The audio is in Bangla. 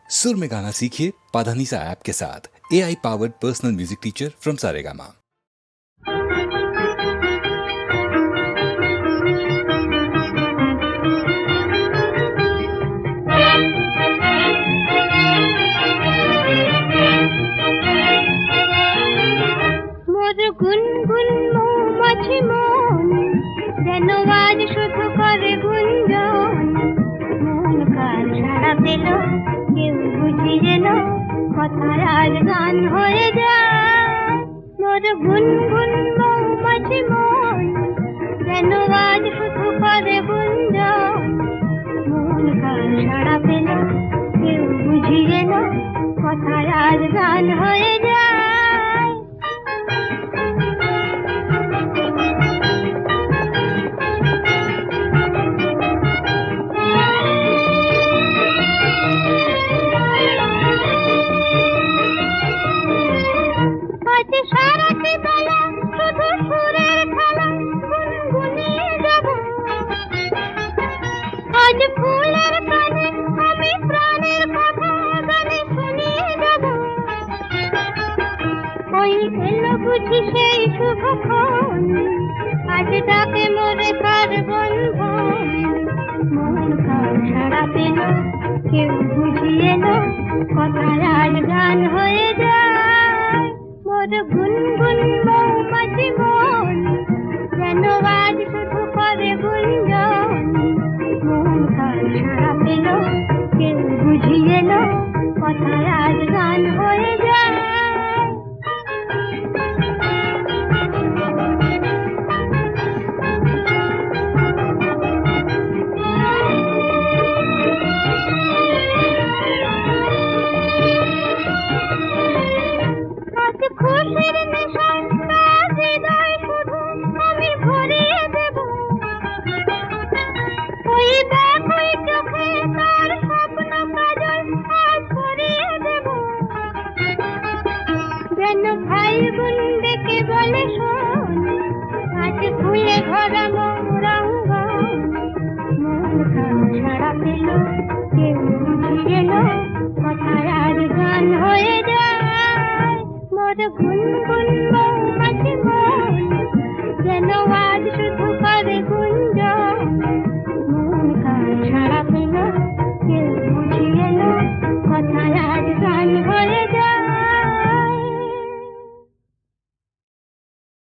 सुर में गाना सीखिए पाधानीसा ऐप के साथ। AI powered personal music teacher from Saregama. মোর গুনগুন মৌমাছি মন যেন আজ শুধু করে গুঞ্জন, মন কার সাড়া পেল কেউ বুঝি যেন কথার আজ গান হয়ে যায়। মোর গুনগুন মৌমাছি মন যেন আজ শুধু করে গুঞ্জন, মন কার সাড়া পেল কেউ বুঝি যেন কথার আজ গান হয়ে যায়। আজ সারাটি বেলা শুধু সুরের খেলা গুনগুনিয়ে যাব, আজ ফুলের কানে আমি প্রাণের কথা গানে শুনিয়ে যাব। ওই এলো বুঝি সেই শুভক্ষণ, আজ ডাকে মোরে কার বন্ধন, মন কার সাড়া পেল কেউ বুঝি এলো কথার আজ গান হয়ে যায়। মোর গুনগুন মৌমাছি মন যেন আজ শুধু করে গুঞ্জন, মন কার সাড়া পেল কেউ বুঝি এলো কথার আজ গান হয়ে যায়। আজ খুশির নেশায় তার হৃদয় শুধু আমি ভরিয়ে দেব, ওই ব্যাকুল চোখে তার স্বপ্ন কাজল আজ ভরিয়ে দেব। যেন ভাই বোন ডেকে বলে শোন, আজ ফুলে ভরা মোর অঙ্গন, মন কার সাড়া পেল কেউ বুঝি এলো কথার আজ গান হয়ে যায়। মোর গুনগুন